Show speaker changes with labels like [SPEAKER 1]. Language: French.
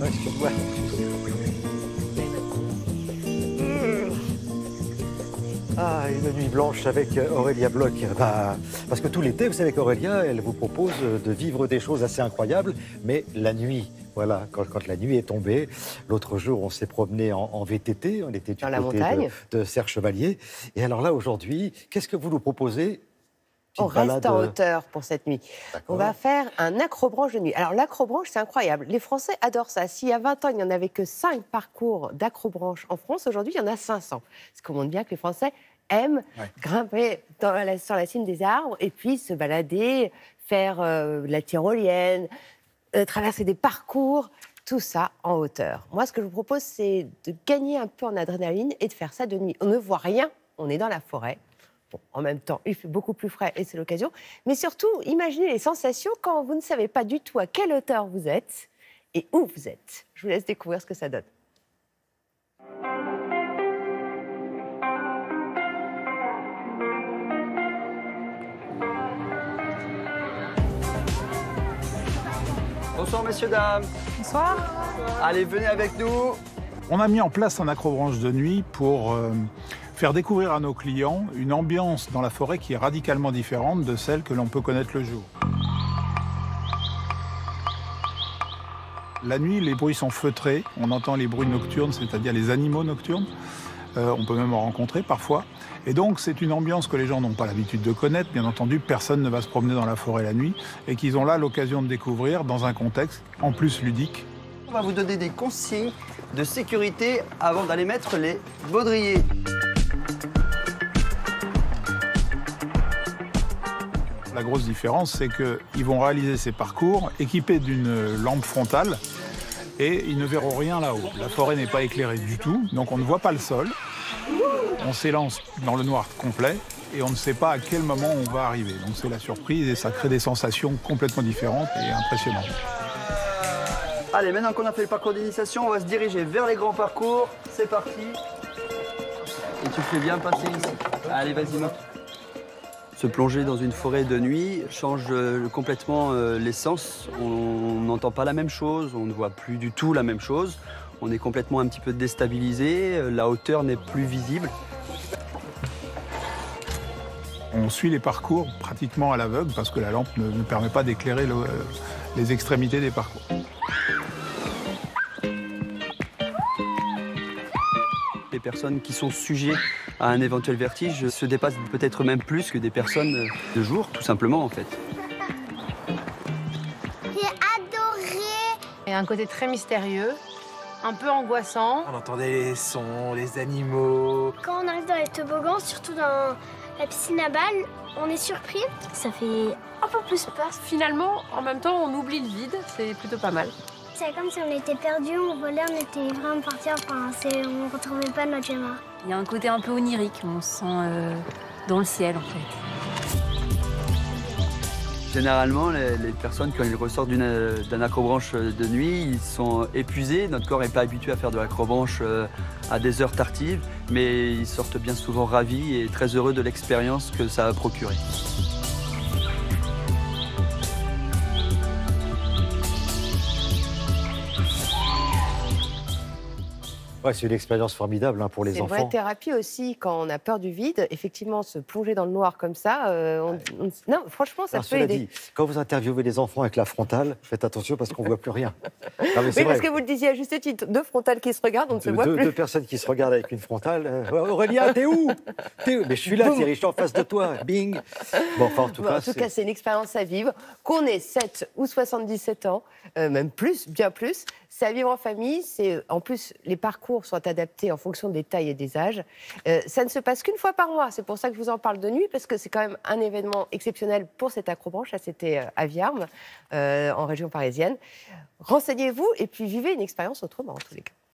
[SPEAKER 1] Ouais, ouais. Ah, une nuit blanche avec Aurélia Bloch. Bah, parce que tout l'été, vous savez qu'Aurélia, elle vous propose de vivre des choses assez incroyables, mais la nuit. Voilà, quand la nuit est tombée, l'autre jour, on s'est promené en VTT, on était du
[SPEAKER 2] Dans la
[SPEAKER 1] côté
[SPEAKER 2] montagne.
[SPEAKER 1] de Serre-Chevalier. Et alors là, aujourd'hui, qu'est-ce que vous nous proposez?
[SPEAKER 2] On
[SPEAKER 1] Petite
[SPEAKER 2] reste
[SPEAKER 1] balade,
[SPEAKER 2] en hauteur pour cette nuit. On va faire un acrobranche de nuit. Alors l'acrobranche, c'est incroyable. Les Français adorent ça. S'il y a 20 ans, il n'y en avait que 5 parcours d'acrobranche en France, aujourd'hui, il y en a 500. Ce qui montre bien que les Français aiment grimper sur la cime des arbres et puis se balader, faire de la tyrolienne, traverser des parcours, tout ça en hauteur. Moi, ce que je vous propose, c'est de gagner un peu en adrénaline et de faire ça de nuit. On ne voit rien, on est dans la forêt. Bon, en même temps, il fait beaucoup plus frais et c'est l'occasion. Mais surtout, imaginez les sensations quand vous ne savez pas du tout à quelle hauteur vous êtes et où vous êtes. Je vous laisse découvrir ce que ça donne.
[SPEAKER 3] Bonsoir messieurs, dames.
[SPEAKER 2] Bonsoir.
[SPEAKER 3] Allez, venez avec nous.
[SPEAKER 4] On a mis en place un acrobranche de nuit pour faire découvrir à nos clients une ambiance dans la forêt qui est radicalement différente de celle que l'on peut connaître le jour. La nuit, les bruits sont feutrés. On entend les bruits nocturnes, c'est-à-dire les animaux nocturnes. On peut même en rencontrer parfois. Et donc, c'est une ambiance que les gens n'ont pas l'habitude de connaître. Bien entendu, personne ne va se promener dans la forêt la nuit et qu'ils ont là l'occasion de découvrir dans un contexte en plus ludique.
[SPEAKER 3] On va vous donner des consignes de sécurité avant d'aller mettre les baudriers.
[SPEAKER 4] La grosse différence, c'est qu'ils vont réaliser ces parcours équipés d'une lampe frontale et ils ne verront rien là-haut. La forêt n'est pas éclairée du tout, donc on ne voit pas le sol. On s'élance dans le noir complet et on ne sait pas à quel moment on va arriver. Donc c'est la surprise et ça crée des sensations complètement différentes et impressionnantes.
[SPEAKER 3] Allez, maintenant qu'on a fait le parcours d'initiation, on va se diriger vers les grands parcours. C'est parti. Et tu fais bien passer ici. Allez, vas-y, monte. Se plonger dans une forêt de nuit change complètement l'essence. On n'entend pas la même chose, on ne voit plus du tout la même chose. On est complètement un petit peu déstabilisé, la hauteur n'est plus visible.
[SPEAKER 4] On suit les parcours pratiquement à l'aveugle parce que la lampe ne permet pas d'éclairer les extrémités des parcours.
[SPEAKER 3] Les personnes qui sont sujets à un éventuel vertige se dépassent peut-être même plus que des personnes de jour, tout simplement en fait.
[SPEAKER 5] J'ai adoré.
[SPEAKER 6] Il y a un côté très mystérieux, un peu angoissant.
[SPEAKER 7] On entendait les sons, les animaux.
[SPEAKER 5] Quand on arrive dans les toboggans, surtout dans la piscine à balles, on est surpris. Ça fait un peu plus peur.
[SPEAKER 6] Finalement, en même temps, on oublie le vide, c'est plutôt pas mal.
[SPEAKER 5] C'est comme si on était perdu, on volait, on était vraiment parti. Enfin, on ne retrouvait pas notre Gemma.
[SPEAKER 8] Il y a un côté un peu onirique, on se sent dans le ciel en fait.
[SPEAKER 3] Généralement, les personnes, quand ils ressortent d'un acrobranche de nuit, ils sont épuisés. Notre corps n'est pas habitué à faire de l'acrobranche à des heures tardives, mais ils sortent bien souvent ravis et très heureux de l'expérience que ça a procuré.
[SPEAKER 1] Ouais, c'est une expérience formidable hein, pour les
[SPEAKER 2] C'est une
[SPEAKER 1] enfants.
[SPEAKER 2] vraie thérapie aussi quand on a peur du vide. Effectivement, se plonger dans le noir comme ça, non, franchement, ça
[SPEAKER 1] Alors,
[SPEAKER 2] peut
[SPEAKER 1] cela
[SPEAKER 2] aider.
[SPEAKER 1] dit, quand vous interviewez les enfants avec la frontale, faites attention parce qu'on ne voit plus rien. Non, mais
[SPEAKER 2] Oui,
[SPEAKER 1] c'est
[SPEAKER 2] parce
[SPEAKER 1] vrai.
[SPEAKER 2] que vous le disiez à juste titre, deux frontales qui se regardent, on ne se voit plus.
[SPEAKER 1] Deux personnes qui se regardent avec une frontale. Aurélien, t'es où? Mais je suis là, Thierry, je suis en face de toi. Bing. Bon, enfin, en tout cas,
[SPEAKER 2] c'est une expérience à vivre. Qu'on ait 7 ou 77 ans, même plus, bien plus, c'est à vivre en famille. En plus, les parcours sont adaptés en fonction des tailles et des âges. Ça ne se passe qu'une fois par mois. C'est pour ça que je vous en parle de nuit, parce que c'est quand même un événement exceptionnel pour cette acrobranche. Là, c'était à Viarmes, en région parisienne. Renseignez-vous et puis vivez une expérience autrement, en tous les cas.